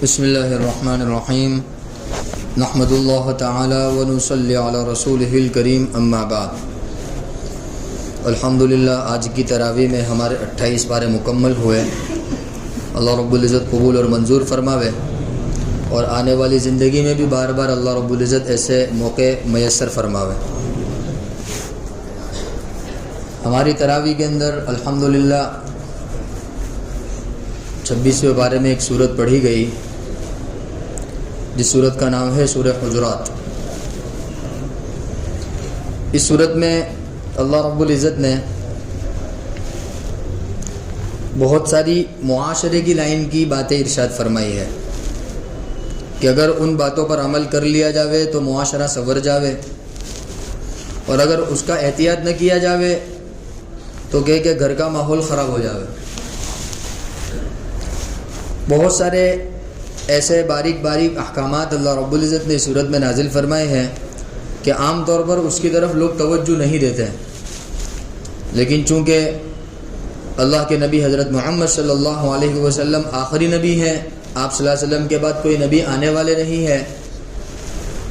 بسم اللہ الرحمن الرحیم نحمد اللہ تعالی ونصلی علی رسولہ الکریم اما بعد۔ الحمدللہ آج کی تراویح میں ہمارے 28 پارے مکمل ہوئے۔ اللہ رب العزت قبول اور منظور فرماوے، اور آنے والی زندگی میں بھی بار بار اللہ رب العزت ایسے موقع میسر فرماوے۔ ہماری تراویح کے اندر الحمدللہ 26ویں پارے میں ایک سورت پڑھی گئی، جس سورت کا نام ہے سورہ حجرات۔ اس سورت میں اللہ رب العزت نے بہت ساری معاشرے کی لائن کی باتیں ارشاد فرمائی ہے کہ اگر ان باتوں پر عمل کر لیا جاوے تو معاشرہ سنور جاوے، اور اگر اس کا احتیاط نہ کیا جاوے تو کہ گھر کا ماحول خراب ہو جاوے۔ بہت سارے ایسے باریک باریک احکامات اللہ رب العزت نے اس صورت میں نازل فرمائے ہیں کہ عام طور پر اس کی طرف لوگ توجہ نہیں دیتے ہیں، لیکن چونکہ اللہ کے نبی حضرت محمد صلی اللہ علیہ وسلم آخری نبی ہیں، آپ صلی اللہ علیہ وسلم کے بعد کوئی نبی آنے والے نہیں ہے،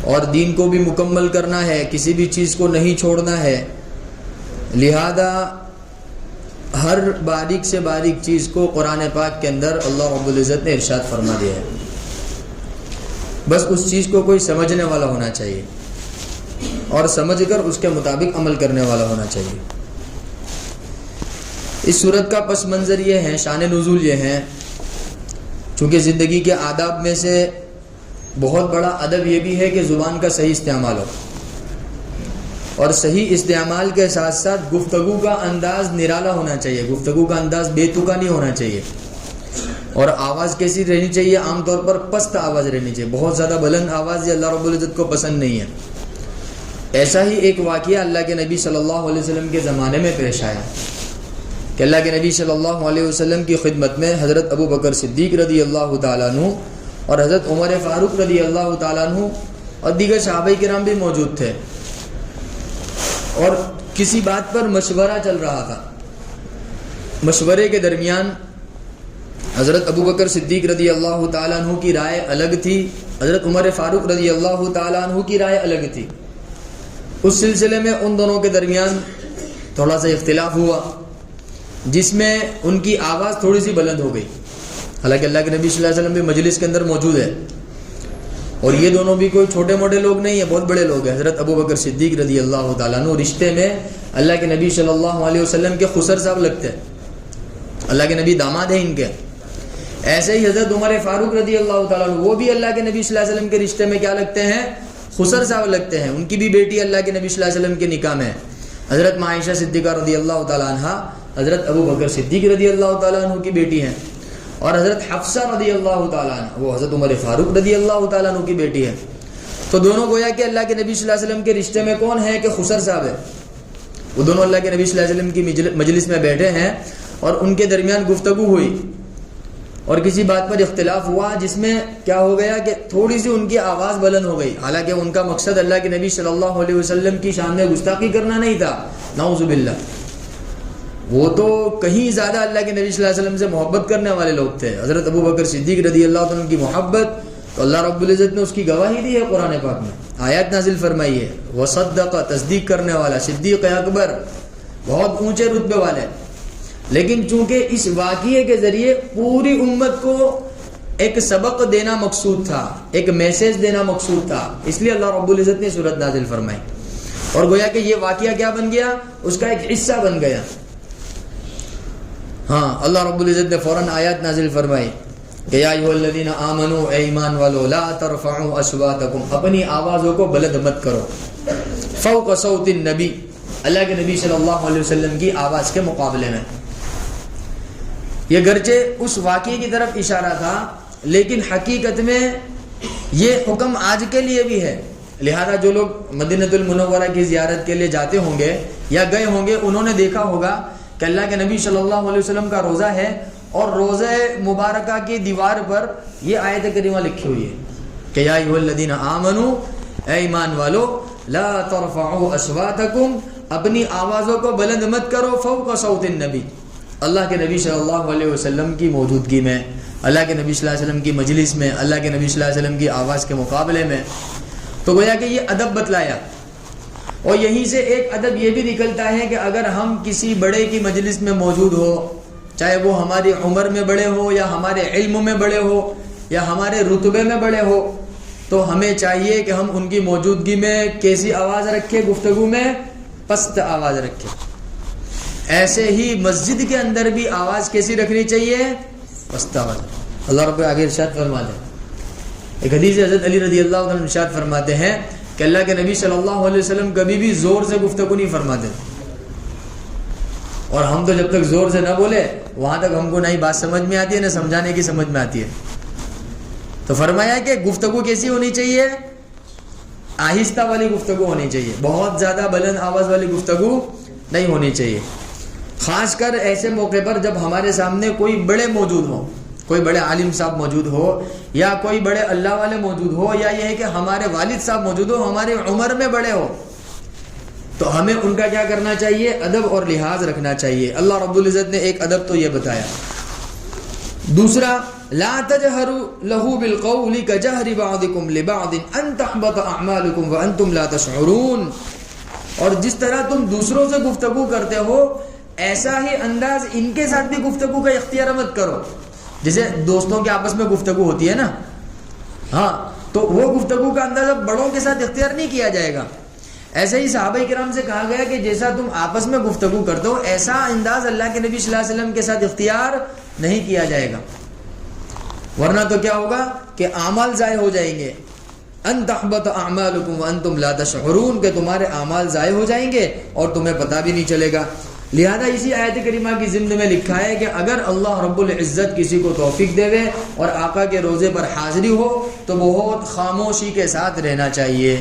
اور دین کو بھی مکمل کرنا ہے، کسی بھی چیز کو نہیں چھوڑنا ہے، لہذا ہر باریک سے باریک چیز کو قرآن پاک کے اندر اللہ رب العزت نے ارشاد فرما دیا ہے۔ بس اس چیز کو کوئی سمجھنے والا ہونا چاہیے اور سمجھ کر اس کے مطابق عمل کرنے والا ہونا چاہیے۔ اس صورت کا پس منظر یہ ہے، شان نزول یہ ہے، چونکہ زندگی کے آداب میں سے بہت بڑا ادب یہ بھی ہے کہ زبان کا صحیح استعمال ہو، اور صحیح استعمال کے ساتھ ساتھ گفتگو کا انداز نرالا ہونا چاہیے، گفتگو کا انداز بے تکا نہیں ہونا چاہیے، اور آواز کیسی رہنی چاہیے؟ عام طور پر پست آواز رہنی چاہیے، بہت زیادہ بلند آواز یہ اللہ رب العزت کو پسند نہیں ہے۔ ایسا ہی ایک واقعہ اللہ کے نبی صلی اللہ علیہ وسلم کے زمانے میں پیش آیا کہ اللہ کے نبی صلی اللہ علیہ وسلم کی خدمت میں حضرت ابو بکر صدیق رضی اللہ تعالیٰ عنہ اور حضرت عمر فاروق رضی اللہ تعالیٰ عنہ اور دیگر صحابہ کرام بھی موجود تھے، اور کسی بات پر مشورہ چل رہا تھا۔ مشورے کے درمیان حضرت ابو بکر صدیق رضی اللہ تعالیٰ عنہ کی رائے الگ تھی، حضرت عمر فاروق رضی اللہ تعالیٰ عنہ کی رائے الگ تھی۔ اس سلسلے میں ان دونوں کے درمیان تھوڑا سا اختلاف ہوا، جس میں ان کی آواز تھوڑی سی بلند ہو گئی، حالانکہ اللہ کے نبی صلی اللہ علیہ وسلم بھی مجلس کے اندر موجود ہے، اور یہ دونوں بھی کوئی چھوٹے موٹے لوگ نہیں ہیں، بہت بڑے لوگ ہیں۔ حضرت ابو بکر صدیق رضی اللہ تعالیٰ عنہ رشتے میں اللہ کے نبی صلی اللہ علیہ وسلم کے خسر صاحب لگتے ہیں، اللہ کے نبی داماد ہیں ان کے۔ ایسے ہی حضرت عمر فاروق رضی اللہ تعالیٰ عنہ، وہ بھی اللہ کے نبی صلی اللہ علیہ وسلم کے رشتے میں کیا لگتے ہیں؟ خسر صاحب لگتے ہیں، ان کی بھی بیٹی اللہ کے نبی صلی اللہ علیہ وسلم کے نکاح میں حضرت عائشہ صدیقہ رضی اللہ تعالیٰ عنہ حضرت ابو بکر صدیق رضی اللہ تعالیٰ عنہ کی بیٹی ہیں، اور حضرت حفصہ رضی اللہ تعالیٰ عنہ وہ حضرت عمر فاروق رضی اللہ تعالیٰ عنہ کی بیٹی ہے۔ تو دونوں گویا کہ اللہ کے نبی صلی اللہ علیہ وسلم کے رشتے میں کون ہے کہ خسر صاحب ہے، وہ دونوں اللہ کے نبی صلی اللہ علیہ وسلم کی مجلس میں بیٹھے ہیں، اور ان کے درمیان گفتگو ہوئی اور کسی بات پر اختلاف ہوا، جس میں کیا ہو گیا کہ تھوڑی سی ان کی آواز بلند ہو گئی، حالانکہ ان کا مقصد اللہ کے نبی صلی اللہ علیہ وسلم کی شان میں گستاخی کرنا نہیں تھا، نعوذ باللہ، وہ تو کہیں زیادہ اللہ کے نبی صلی اللہ علیہ وسلم سے محبت کرنے والے لوگ تھے۔ حضرت ابو بکر صدیق رضی اللہ عنہ کی محبت تو اللہ رب العزت نے اس کی گواہی دی ہے، قرآن پاک میں آیات نازل فرمائی ہے، وصدق، تصدیق کرنے والا، صدیق اکبر، بہت اونچے رتبے والے۔ لیکن چونکہ اس واقعے کے ذریعے پوری امت کو ایک سبق دینا مقصود تھا، ایک میسیج دینا مقصود تھا، اس لیے اللہ رب العزت نے سورت نازل فرمائی، اور گویا کہ یہ واقعہ کیا بن گیا؟ اس کا ایک حصہ بن گیا۔ ہاں، اللہ رب العزت نے فوراً آیات نازل فرمائی کہ یا ایھا الذین آمنوا، اے ایمان والو، لا ترفعوا اصواتکم، اپنی آوازوں کو بلند مت کرو، فوق صوت النبی، اللہ کے نبی صلی اللہ علیہ وسلم کی آواز کے مقابلے میں۔ یہ گرچہ اس واقعے کی طرف اشارہ تھا، لیکن حقیقت میں یہ حکم آج کے لیے بھی ہے، لہذا جو لوگ مدینہ المنورہ کی زیارت کے لیے جاتے ہوں گے یا گئے ہوں گے، انہوں نے دیکھا ہوگا کہ اللہ کے نبی صلی اللہ علیہ وسلم کا روضہ ہے، اور روضہ مبارکہ کی دیوار پر یہ آیت کریمہ لکھی ہوئی ہے کہ یا ایھا الذین آمنوا، اے ایمان والو، لا ترفعوا اصواتکم، اپنی آوازوں کو بلند مت کرو، فوق صوت النبی، اللہ کے نبی صلی اللہ علیہ وسلم کی موجودگی میں، اللہ کے نبی صلی اللہ علیہ وسلم کی مجلس میں، اللہ کے نبی صلی اللہ علیہ وسلم کی آواز کے مقابلے میں. تو گویا کہ یہ ادب بتلایا. اور یہیں سے ایک ادب یہ بھی نکلتا ہے کہ اگر ہم کسی بڑے کی مجلس میں موجود ہو، چاہے وہ ہماری عمر میں بڑے ہو یا ہمارے علم میں بڑے ہو یا ہمارے رتبے میں بڑے ہو، تو ہمیں چاہیے کہ ہم ان کی موجودگی میں کیسی آواز رکھیں؟ گفتگو میں پست آواز رکھیں. ایسے ہی مسجد کے اندر بھی آواز کیسی رکھنی چاہیے؟ پست آواز. اللہ رب آگے ارشاد فرماتے ہیں، ایک حدیث حضرت علی رضی اللہ عنہ ارشاد فرماتے ہیں کہ اللہ کے نبی صلی اللہ علیہ وسلم کبھی بھی زور سے گفتگو نہیں فرماتے. اور ہم تو جب تک زور سے نہ بولے وہاں تک ہم کو نہ ہی بات سمجھ میں آتی ہے، نہ سمجھانے کی سمجھ میں آتی ہے. تو فرمایا کہ گفتگو کیسی ہونی چاہیے؟ آہستہ والی گفتگو ہونی چاہیے، بہت زیادہ بلند آواز والی گفتگو نہیں ہونی چاہیے. خاص کر ایسے موقع پر جب ہمارے سامنے کوئی بڑے موجود ہو، کوئی بڑے عالم صاحب موجود ہو یا کوئی بڑے اللہ والے موجود ہو، یا یہ ہے کہ ہمارے والد صاحب موجود ہو، ہماری عمر میں بڑے ہو، تو ہمیں ان کا کیا کرنا چاہیے؟ ادب اور لحاظ رکھنا چاہیے. اللہ رب العزت نے ایک ادب تو یہ بتایا. دوسرا، لا تجهروا له بالقول كجهر بعضكم لبعض ان تحبط اعمالكم وانتم لا تشعرون. اور جس طرح تم دوسروں سے گفتگو کرتے ہو ایسا ہی انداز ان کے ساتھ بھی گفتگو کا اختیار مت کرو. جیسے دوستوں کے آپس میں گفتگو ہوتی ہے نا، ہاں، تو وہ گفتگو کا انداز اب بڑوں کے ساتھ اختیار نہیں کیا جائے گا. ایسے ہی صحابہ کرام سے کہا گیا کہ جیسا تم آپس میں گفتگو کرتے ہو ایسا انداز اللہ کے نبی صلی اللہ علیہ وسلم کے ساتھ اختیار نہیں کیا جائے گا، ورنہ تو کیا ہوگا کہ اعمال ضائع ہو جائیں گے. ان تحبط اعمالکم وانتم لا تشعرون، کہ تمہارے اعمال ضائع ہو جائیں گے اور تمہیں پتہ بھی نہیں چلے گا. لہذا اسی آیت کریمہ کی ضمن میں لکھا ہے کہ اگر اللہ رب العزت کسی کو توفیق دے وے اور آقا کے روزے پر حاضری ہو تو بہت خاموشی کے ساتھ رہنا چاہیے.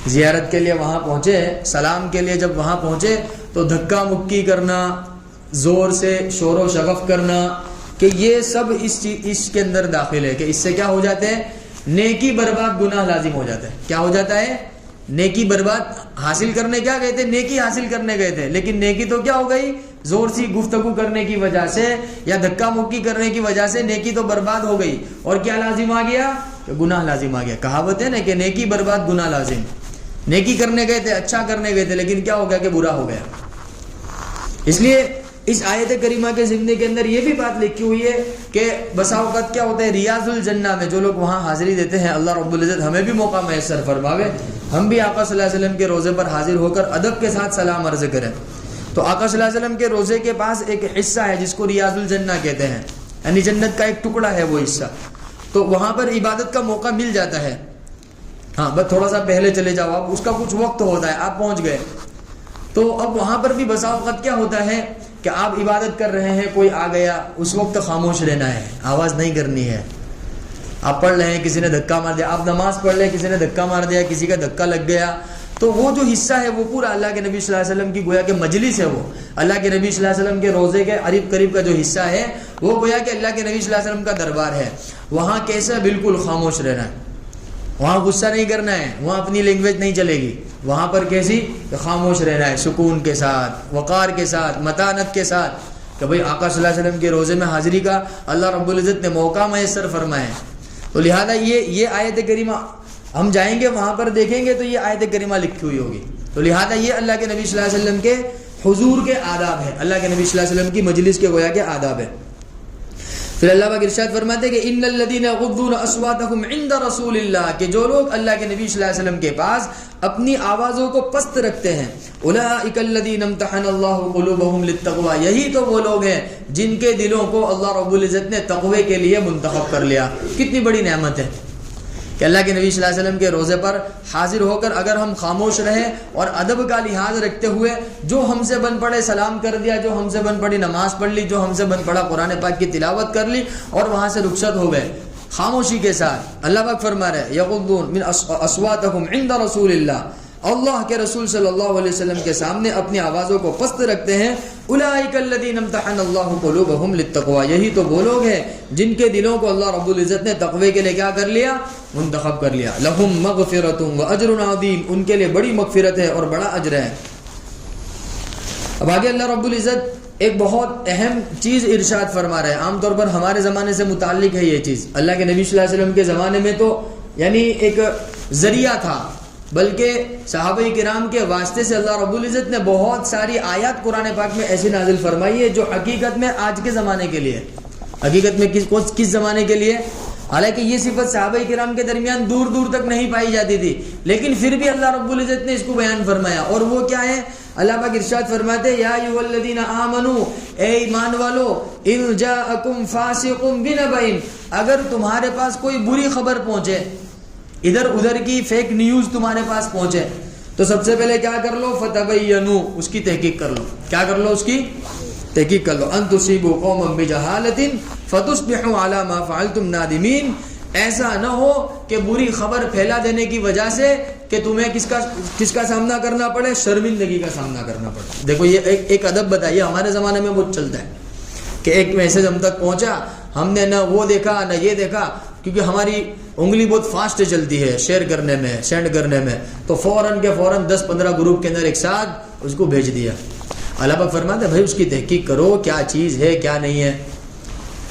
زیارت کے لیے وہاں پہنچے، سلام کے لیے جب وہاں پہنچے تو دھکا مکی کرنا، زور سے شور و شغف کرنا، کہ یہ سب اس کے اندر داخل ہے کہ اس سے کیا ہو جاتے ہیں؟ نیکی برباد، گناہ لازم ہو جاتا ہے. کیا ہو جاتا ہے؟ نیکی برباد. حاصل کرنے کیا گئے تھے؟ نیکی حاصل کرنے گئے تھے، لیکن نیکی تو کیا ہو گئی؟ زور سی گفتگو کرنے کی وجہ سے یا دھکا مکی کرنے کی وجہ سے نیکی تو برباد ہو گئی. اور کیا لازم آ گیا؟ کہ گناہ لازم آ گیا. کہاوت ہے نا کہ نیکی برباد گناہ لازم. نیکی کرنے گئے تھے، اچھا کرنے گئے تھے، لیکن کیا ہو گیا کہ برا ہو گیا. اس لیے اس آیت کریمہ کے ضمن کے اندر یہ بھی بات لکھی ہوئی ہے کہ بسا اوقات کیا ہوتا ہے ریاض الجنہ میں جو لوگ وہاں حاضری دیتے ہیں، اللہ رب العزت ہمیں بھی موقع میسر فرماوے ہم بھی آقا صلی اللہ علیہ وسلم کے روزے پر حاضر ہو کر ادب کے ساتھ سلام عرض کریں. تو آقا صلی اللہ علیہ وسلم کے روزے کے پاس ایک حصہ ہے جس کو ریاض الجنہ کہتے ہیں، یعنی جنت کا ایک ٹکڑا ہے وہ حصہ. تو وہاں پر عبادت کا موقع مل جاتا ہے. ہاں بس تھوڑا سا پہلے چلے جاؤ، آپ اس کا کچھ وقت ہوتا ہے، آپ پہنچ گئے. تو اب وہاں پر بھی بسا اوقات کیا ہوتا ہے کہ آپ عبادت کر رہے ہیں، کوئی آ گیا، اس وقت خاموش رہنا ہے، آواز نہیں کرنی ہے. آپ پڑھ رہے ہیں، کسی نے دھکا مار دیا، آپ نماز پڑھ رہے ہیں، کسی نے دھکا مار دیا، کسی کا دھکا لگ گیا، تو وہ جو حصہ ہے وہ پورا اللہ کے نبی صلی اللہ علیہ وسلم کی گویا کہ مجلس ہے، وہ اللہ کے نبی صلی اللہ علیہ وسلم کے روزے کے قریب کا جو حصہ ہے وہ گویا کہ اللہ کے نبی صلی اللہ علیہ وسلم کا دربار ہے. وہاں کیسا بالکل خاموش رہنا ہے، وہاں غصہ نہیں کرنا ہے، وہاں اپنی لینگویج نہیں چلے گی. وہاں پر کیسی؟ خاموش رہنا ہے، سکون کے ساتھ، وقار کے ساتھ، متانت کے ساتھ، کہ بھئی آقا صلی اللہ علیہ وسلم کے روزے میں حاضری کا اللہ رب العزت نے موقع میسر فرمائے. تو لہذا یہ آیت کریمہ ہم جائیں گے وہاں پر دیکھیں گے تو یہ آیت کریمہ لکھی ہوئی ہوگی. تو لہذا یہ اللہ کے نبی صلی اللہ علیہ وسلم کے حضور کے آداب ہے، اللہ کے نبی صلی اللہ علیہ وسلم کی مجلس کے گویا کے آداب ہے. پھر اللہ پاک ارشاد فرماتے ہیں کہ ان الذين يغضون اصواتهم عند رسول اللہ، کہ جو لوگ اللہ کے نبی صلی اللہ علیہ وسلم کے پاس اپنی آوازوں کو پست رکھتے ہیں، اولئک الذین امتحن اللہ قلوبهم للتقوى، یہی تو وہ لوگ ہیں جن کے دلوں کو اللہ رب العزت نے تقوی کے لیے منتخب کر لیا. کتنی بڑی نعمت ہے کہ اللہ کے نبی صلی اللہ علیہ وسلم کے روزے پر حاضر ہو کر اگر ہم خاموش رہیں اور ادب کا لحاظ رکھتے ہوئے جو ہم سے بن پڑے سلام کر دیا، جو ہم سے بن پڑی نماز پڑھ لی، جو ہم سے بن پڑا قرآن پاک کی تلاوت کر لی اور وہاں سے رخصت ہو گئے خاموشی کے ساتھ. اللہ پاک فرما رہے یغضون من اصواتهم عند رسول اللہ، اللہ کے رسول صلی اللہ علیہ وسلم کے سامنے اپنی آوازوں کو پست رکھتے ہیں. اولئک الذین امتحن اللہ قلوبهم للتقوى، یہی تو وہ لوگ ہیں جن کے دلوں کو اللہ رب العزت نے تقوی کے لیے کیا کر لیا؟ منتخب کر لیا. لہم مغفرۃ واجر عظیم، ان کے لیے بڑی مغفرت ہے اور بڑا اجر ہے. اب آگے اللہ رب العزت ایک بہت اہم چیز ارشاد فرما رہے ہیں. عام طور پر ہمارے زمانے سے متعلق ہے یہ چیز. اللہ کے نبی صلی اللہ علیہ وسلم کے زمانے میں تو یعنی ایک ذریعہ تھا، بلکہ صحابہ کرام کے واسطے سے اللہ رب العزت نے بہت ساری آیات قرآن پاک میں ایسی نازل فرمائی ہے جو حقیقت میں آج کے زمانے کے لیے، حقیقت میں کس زمانے کے لیے. حالانکہ یہ صفت صحابہ کرام کے درمیان دور دور تک نہیں پائی جاتی تھی، لیکن پھر بھی اللہ رب العزت نے اس کو بیان فرمایا. اور وہ کیا ہے؟ اللہ پاک ارشاد فرماتے ہیں یا ایھا الذین آمنو، اے ایمان والو، ان جاءکم فاسق بنبأ، اگر تمہارے پاس کوئی بری خبر پہنچے، ادھر ادھر کی فیک نیوز تمہارے پاس پہنچے، تو سب سے پہلے کیا کر لو؟ فتبینوا، اس کی تحقیق کر لو. کیا کر لو؟ اس کی تحقیق کر لو. ان تصیبوا قوما بجہالۃ فتصبحوا علی ما فعلتم نادمین. ایسا نہ ہو کہ بری خبر پھیلا دینے کی وجہ سے کہ تمہیں کس کا سامنا کرنا پڑے؟ شرمندگی کا سامنا کرنا پڑے. دیکھو یہ ایک ادب بتائیے، ہمارے زمانے میں بہت چلتا ہے کہ ایک میسج ہم تک پہنچا، ہم نے نہ وہ دیکھا نہ یہ دیکھا، کیونکہ ہماری انگلی بہت فاسٹ چلتی ہے شیئر کرنے میں، سینڈ کرنے میں، تو فوراً 10-15 گروپ کے اندر ایک ساتھ اس کو بھیج دیا. اللہ پاک فرماتا ہے بھائی اس کی تحقیق کرو، کیا چیز ہے کیا نہیں ہے.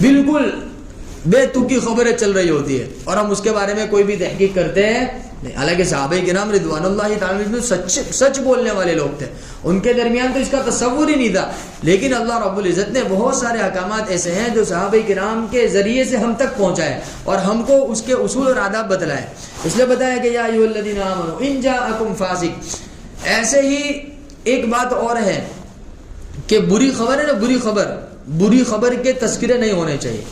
بالکل بے تکی خبریں چل رہی ہوتی ہے اور ہم اس کے بارے میں کوئی بھی تحقیق کرتے ہیں نہیں. حالانکہ صحابہ کرام رضوان اللہ تعالی عنہم سچ بولنے والے لوگ تھے، ان کے درمیان تو اس کا تصور ہی نہیں تھا، لیکن اللہ رب العزت نے بہت سارے احکامات ایسے ہیں جو صحابہ کرام کے ذریعے سے ہم تک پہنچائے اور ہم کو اس کے اصول اور آداب بتلائے. اس لیے بتایا کہ یا ایھا الذین آمنوا ان جاءکم فاسق. ایسے ہی ایک بات اور ہے کہ بری خبر ہے نا، بری خبر کے تذکرے نہیں ہونے چاہیے.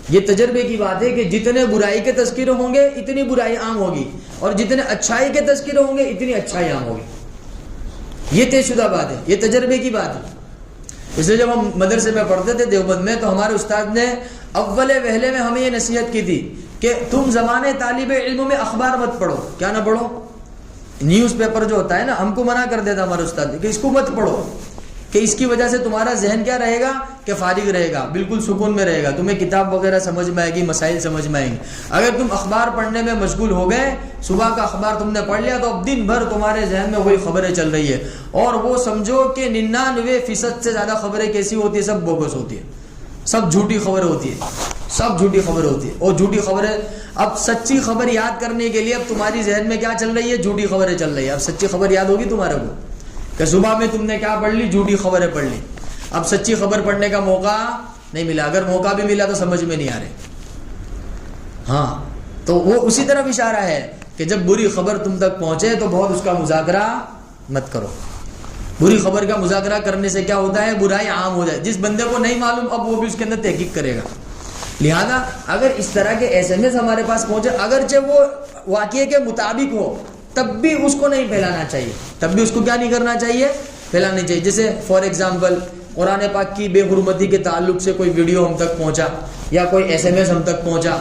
یہ تجربے کی بات ہے کہ جتنے برائی کے تذکرے ہوں گے اتنی برائی عام ہوگی، اور جتنے اچھائی کے تذکرے ہوں گے اتنی اچھائی عام ہوگی. یہ طے شدہ بات ہے، یہ تجربے کی بات ہے. اس لیے جب ہم مدرسے میں پڑھتے تھے دیوبند میں، تو ہمارے استاد نے اول وہلے میں ہمیں یہ نصیحت کی تھی کہ تم زمانے طالب علم میں اخبار مت پڑھو. کیا نہ پڑھو؟ نیوز پیپر جو ہوتا ہے نا، ہم کو منع کر دیتا ہمارے استاد کہ اس کو مت پڑھو، کہ اس کی وجہ سے تمہارا ذہن کیا رہے گا؟ کہ فارغ رہے گا، بالکل سکون میں رہے گا، تمہیں کتاب وغیرہ سمجھ میں آئے گی، مسائل سمجھ میں آئیں گے. اگر تم اخبار پڑھنے میں مشغول ہو گئے، صبح کا اخبار تم نے پڑھ لیا، تو اب دن بھر تمہارے ذہن میں وہی خبریں چل رہی ہے، اور وہ سمجھو کہ 99% سے زیادہ خبریں کیسی ہوتی ہے؟ سب بوگس ہوتی ہے، سب جھوٹی خبر ہوتی ہے، سب جھوٹی خبر ہوتی ہے. اور جھوٹی خبریں، اب سچی خبر یاد کرنے کے لیے اب تمہاری ذہن میں کیا چل رہی ہے؟ جھوٹی خبریں چل رہی ہے. اب سچی خبر یاد ہوگی تمہارے کو کہ صبح میں تم نے کیا پڑھ لی؟ جھوٹی خبریں پڑھ لی. اب سچی خبر پڑھنے کا موقع نہیں ملا، اگر موقع بھی ملا تو سمجھ میں نہیں آ رہے. ہاں، تو وہ اسی طرف اشارہ ہے کہ جب بری خبر تم تک پہنچے تو بہت اس کا مذاکرہ مت کرو. بری خبر کا مذاکرہ کرنے سے کیا ہوتا ہے؟ برائی عام ہو جائے. جس بندے کو نہیں معلوم اب وہ بھی اس کے اندر تحقیق کرے گا. لہذا اگر اس طرح کے SMS ہمارے پاس پہنچے، اگرچہ وہ واقعے کے مطابق ہو، تب بھی اس کو نہیں پھیلانا چاہیے. تب بھی اس کو کیا نہیں کرنا چاہیے؟ پھیلانا چاہیے. جیسے فار ایگزامپل قرآن پاک کی بے حرمتی کے تعلق سے کوئی ویڈیو ہم تک پہنچا یا کوئی SMS ہم تک پہنچا،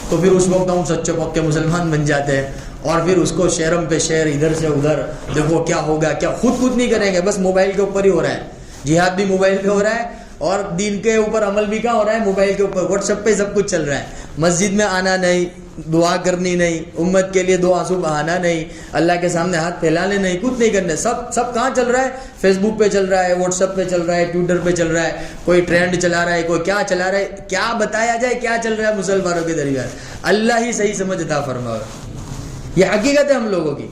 تو پھر اس وقت ہم سچے پکے مسلمان بن جاتے ہیں، اور پھر اس کو شیئرم پہ شیئر، ادھر سے ادھر، دیکھو کیا ہوگا کیا. خود نہیں کریں گے، بس موبائل کے اوپر ہی ہو رہا ہے. جہاد بھی موبائل پہ ہو رہا ہے، اور دین کے اوپر عمل بھی کہاں ہو رہا ہے؟ موبائل کے اوپر. واٹس ایپ پہ سب کچھ چل رہا ہے. مسجد میں آنا نہیں، دعا کرنی نہیں، امت کے لیے 2 آنسو بہانا نہیں، اللہ کے سامنے ہاتھ پھیلانے نہیں، کچھ نہیں کرنے. سب کہاں چل رہا ہے؟ فیس بک پہ چل رہا ہے، واٹس ایپ پہ چل رہا ہے، ٹویٹر پہ چل رہا ہے، کوئی ٹرینڈ چلا رہا ہے، کوئی کیا چلا رہا ہے. کیا بتایا جائے کیا چل رہا ہے مسلمانوں کے درمیان؟ اللہ ہی صحیح سمجھ عطا فرمائے. یہ حقیقت ہے ہم لوگوں کی.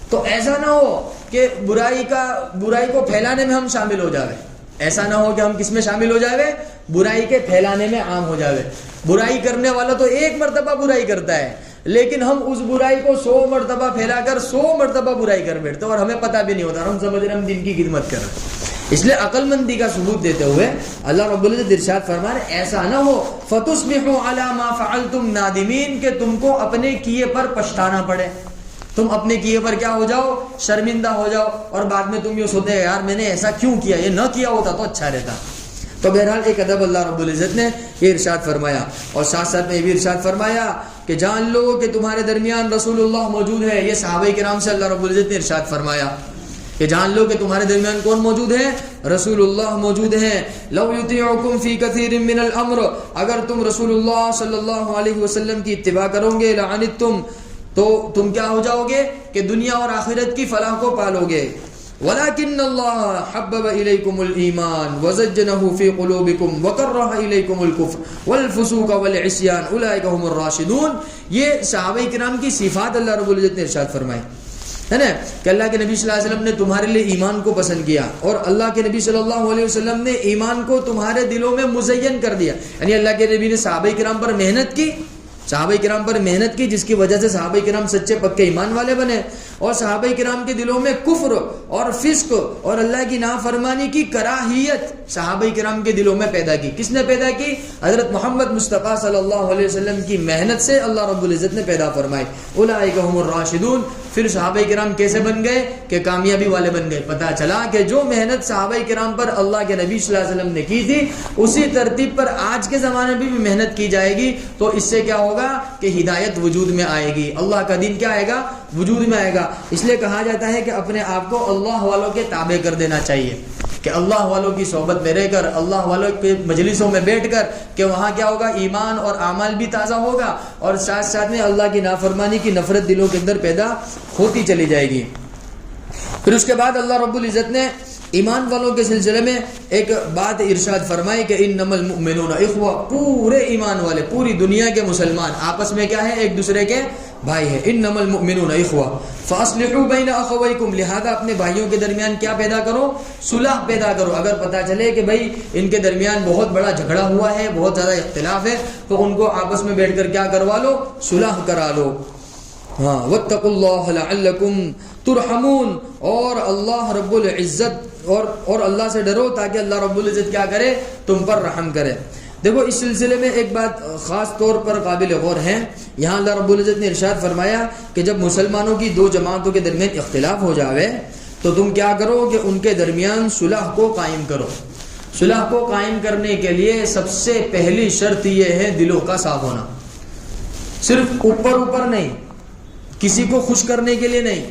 تو ایسا نہ ہو کہ برائی کو پھیلانے میں ہم شامل ہو جاوے. ایسا نہ ہو کہ ہم کس میں شامل ہو جاوے؟ برائی کے پھیلانے میں عام ہو جاوے. برائی کرنے والا تو 1 مرتبہ برائی کرتا ہے، لیکن ہم اس برائی کو 100 مرتبہ پھیلا کر 100 مرتبہ برائی کر بیٹھتے ہیں، اور ہمیں پتہ بھی نہیں ہوتا، ہم سمجھ رہے ہم دین کی خدمت کر رہے ہیں. اس لیے عقل مندی کا ثبوت دیتے ہوئے اللہ رب العزت ارشاد فرما رہے ایسا نہ ہو فتصبحوا علی ما فعلتم نادمین، کہ تم کو اپنے کیے پر پچھتانا پڑے، تم اپنے کیے پر کیا ہو جاؤ؟ شرمندہ ہو جاؤ، اور بعد میں تم یہ سوچتے یار میں نے ایسا کیوں کیا، یہ نہ کیا ہوتا تو اچھا رہتا. تو بہرحال ایک ادب اللہ رب العزت نے یہ ارشاد فرمایا، اور ساتھ ساتھ میں یہ بھی ارشاد فرمایا کہ جان لو کہ تمہارے درمیان رسول اللہ موجود ہے. یہ صحابہ کرام سے اللہ رب العزت نے ارشاد فرمایا کہ جان لو کہ تمہارے درمیان کون موجود ہے؟ رسول اللہ موجود ہیں. لو یطیعکم فی کثیر من الامر، اگر تم رسول اللہ صلی اللہ علیہ وسلم کی اتباع کرو گے، لعنتم، تو تم کیا ہو جاؤ گے کہ دنیا اور آخرت کی فلاح کو پالو گے. وَلَكِنَّ اللَّهَ حَبَّبَ إِلَيْكُمُ الْإِيمَانَ وَزَيَّنَهُ فِي قُلُوبِكُمْ وَكَرَّهَ إِلَيْكُمُ الْكُفْرَ وَالْفُسُوقَ وَالْعِصْيَانَ أُولَئِكَ هُمُ الرَّاشِدُونَ. یہ صحابہ کرام کی صفات اللہ رب العزت نے ارشاد فرمائی ہے نا کہ اللہ کے نبی صلی اللہ علیہ وسلم نے تمہارے لیے ایمان کو پسند کیا اور اللہ کے نبی صلی اللہ علیہ وسلم نے ایمان کو تمہارے دلوں میں مزین کر دیا. یعنی اللہ کے نبی نے صحابہ کرام پر محنت کی, صحابہ کرام پر محنت کی, جس کی وجہ سے صحابہ کرام سچے پکے ایمان والے بنے, اور صحابہ کرام کے دلوں میں کفر اور فسق اور اللہ کی نافرمانی کی کراہیت صحابہ کرام کے دلوں میں پیدا کی. کس نے پیدا کی؟ حضرت محمد مصطفیٰ صلی اللہ علیہ وسلم کی محنت سے اللہ رب العزت نے پیدا فرمائی. اولئک هم الراشدون. پھر صحابہ کرام کیسے بن گئے کہ کامیابی والے بن گئے. پتہ چلا کہ جو محنت صحابہ کرام پر اللہ کے نبی صلی اللہ علیہ وسلم نے کی تھی اسی ترتیب پر آج کے زمانے میں بھی محنت کی جائے گی تو اس سے کیا ہوگا کہ ہدایت وجود میں آئے گی, اللہ کا دین کیا آئے گا؟ وجود میں آئے گا. اس لیے کہا جاتا ہے کہ اپنے آپ کو اللہ والوں کے تابع کر دینا چاہیے کہ اللہ والوں کی صحبت میں رہ کر, اللہ والوں کے مجلسوں میں بیٹھ کر, کہ وہاں کیا ہوگا؟ ایمان اور اعمال بھی تازہ ہوگا اور ساتھ ساتھ میں اللہ کی نافرمانی کی نفرت دلوں کے اندر پیدا ہوتی چلی جائے گی. پھر اس کے بعد اللہ رب العزت نے ایمان والوں کے سلسلے میں ایک بات ارشاد فرمائی کہ انما المؤمنون اخوہ, پورے ایمان والے, پوری دنیا کے مسلمان آپس میں کیا ہے؟ ایک دوسرے کے بھائی ہے. انما المؤمنون اخوہ فاصلحوا بین اخویکم, لہذا اپنے بھائیوں کے درمیان کیا پیدا کرو؟ صلح پیدا کرو. اگر پتہ چلے کہ بھائی ان کے درمیان بہت بڑا جھگڑا ہوا ہے, بہت زیادہ اختلاف ہے, تو ان کو آپس میں بیٹھ کر کیا کروا لو؟ صلح کرا لو. ہاں, واتقوا اللہ لعلکم ترحمون, اور اللہ رب العزت اور اللہ سے ڈرو تاکہ اللہ رب العزت کیا کرے؟ تم پر رحم کرے. دیکھو اس سلسلے میں ایک بات خاص طور پر قابل غور ہے. یہاں اللہ رب العزت نے ارشاد فرمایا کہ جب مسلمانوں کی دو جماعتوں کے درمیان اختلاف ہو جاوے تو تم کیا کرو کہ ان کے درمیان صلح کو قائم کرو. صلح کو قائم کرنے کے لیے سب سے پہلی شرط یہ ہے دلوں کا صاف ہونا. صرف اوپر نہیں, کسی کو خوش کرنے کے لیے نہیں,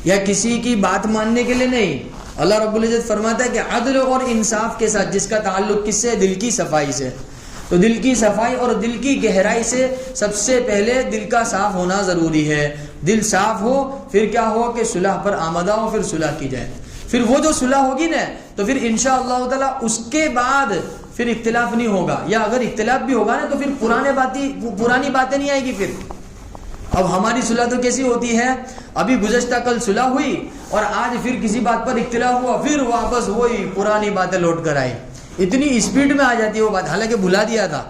یا کسی کی بات ماننے کے لیے نہیں. اللہ رب العزت فرماتا ہے کہ عدل اور انصاف کے ساتھ, جس کا تعلق کس سے؟ دل کی صفائی سے. تو دل کی صفائی اور دل کی گہرائی سے سب سے پہلے دل کا صاف ہونا ضروری ہے. دل صاف ہو پھر کیا ہو کہ صلح پر آمدہ ہو, پھر صلح کی جائے. پھر وہ جو صلح ہوگی نا تو پھر انشاءاللہ تعالی اس کے بعد پھر اختلاف نہیں ہوگا, یا اگر اختلاف بھی ہوگا نا تو پھر پرانی باتیں نہیں آئے گی. پھر اب ہماری صلح تو کیسی ہوتی ہے؟ ابھی گزشتہ کل صلح ہوئی اور آج پھر کسی بات پر اختلاف ہوا, پھر واپس وہی پرانی باتیں لوٹ کر آئی. اتنی اسپیڈ میں آ جاتی ہے وہ بات, حالانکہ بھلا دیا تھا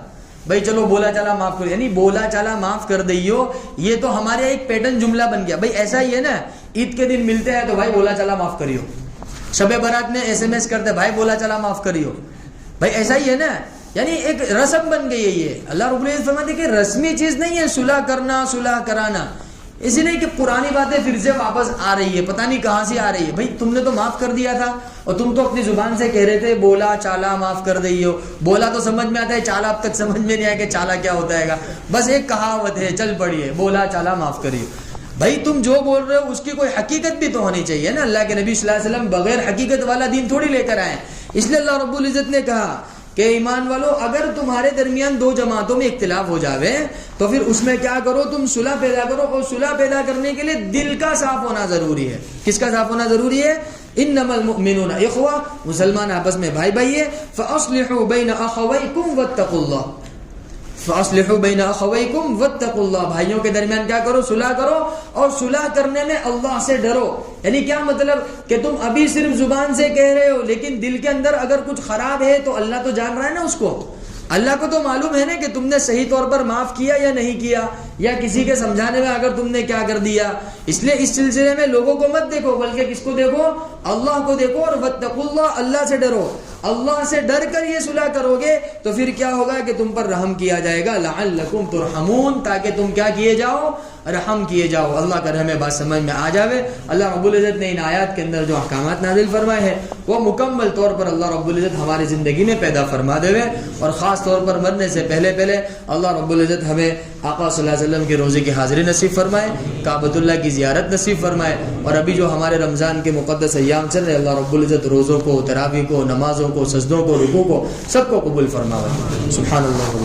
بھائی چلو بولا چالا معاف کرو. یعنی بولا چالا معاف کر دئیو, یہ تو ہمارے ایک پیٹرن جملہ بن گیا. بھائی ایسا ہی ہے نا, عید کے دن ملتے ہیں تو بھائی بولا چالا معاف کریو, شب برات میں SMS کرتے بھائی بولا چالا معاف کریو. بھائی ایسا ہی ہے نا, یعنی ایک رسم بن گئی ہے یہ. اللہ رب العزت فرماتے ہیں کہ رسمی چیز نہیں ہے صلح کرنا, صلح کرانا. اسی نہیں کہ پرانی باتیں پھر سے واپس آ رہی ہے, پتہ نہیں کہاں سے آ رہی ہے. بھائی تم نے تو معاف کر دیا تھا اور تم تو اپنی زبان سے کہہ رہے تھے بولا چالا معاف کر دئیو. بولا تو سمجھ میں آتا ہے, چالا اب تک سمجھ میں نہیں آیا کہ چالا کیا ہوتا ہے گا. بس ایک کہاوت ہے, چل پڑی ہے, بولا چالا معاف کریو. بھائی تم جو بول رہے ہو اس کی کوئی حقیقت بھی تو ہونی چاہیے نا. اللہ کے نبی صلی اللہ علیہ وسلم بغیر حقیقت والا دین تھوڑی لے کر آئے. اس لیے اللہ رب العزت نے کہا کہ ایمان والو, اگر تمہارے درمیان دو جماعتوں میں اختلاف ہو جاوے تو پھر اس میں کیا کرو؟ تم صلح پیدا کرو. اور صلح پیدا کرنے کے لیے دل کا صاف ہونا ضروری ہے. کس کا صاف ہونا ضروری ہے؟ انما المؤمنون اخوہ, مسلمان آپس میں بھائی بھائی ہے. فاصلحوا بین اخویکم واتقوا اللہ, فاصلحوا بین اخویکم واتقوا اللہ, بھائیوں کے درمیان کیا کرو؟ صلح کرو, اور صلح کرنے میں اللہ سے ڈرو. یعنی کیا مطلب کہ تم ابھی صرف زبان سے کہہ رہے ہو لیکن دل کے اندر اگر کچھ خراب ہے تو اللہ تو جان رہا ہے نا اس کو. اللہ کو تو معلوم ہے نا کہ تم نے صحیح طور پر معاف کیا یا نہیں کیا, یا کسی کے سمجھانے میں اگر تم نے کیا کر دیا. اس لیے اس سلسلے میں لوگوں کو مت دیکھو بلکہ کس کو دیکھو؟ اللہ کو دیکھو. اور واتقوا اللہ, اللہ سے ڈرو. اللہ سے ڈر کر یہ صلح کرو گے تو پھر کیا ہوگا کہ تم پر رحم کیا جائے گا. لعلکم ترحمون, تاکہ تم کیا کیے جاؤ؟ رحم کیے جاؤ. اللہ کا رحم بات سمجھ میں آ جاوے. اللہ رب العزت نے ان آیات کے اندر جو احکامات نازل فرمائے ہیں وہ مکمل طور پر اللہ رب العزت ہماری زندگی میں پیدا فرما دے. اور خاص طور پر مرنے سے پہلے اللہ رب العزت ہمیں آقا صلی اللہ علیہ وسلم کے روزے کی حاضری نصیب فرمائے, کعبۃ اللہ کی زیارت نصیب فرمائے. اور ابھی جو ہمارے رمضان کے مقدس ایام چل رہے, اللہ رب العزت روزوں کو, تراویح کو, نمازوں کو, سجدوں کو, رکوع کو سب کو قبول فرمائے. سبحان اللہ.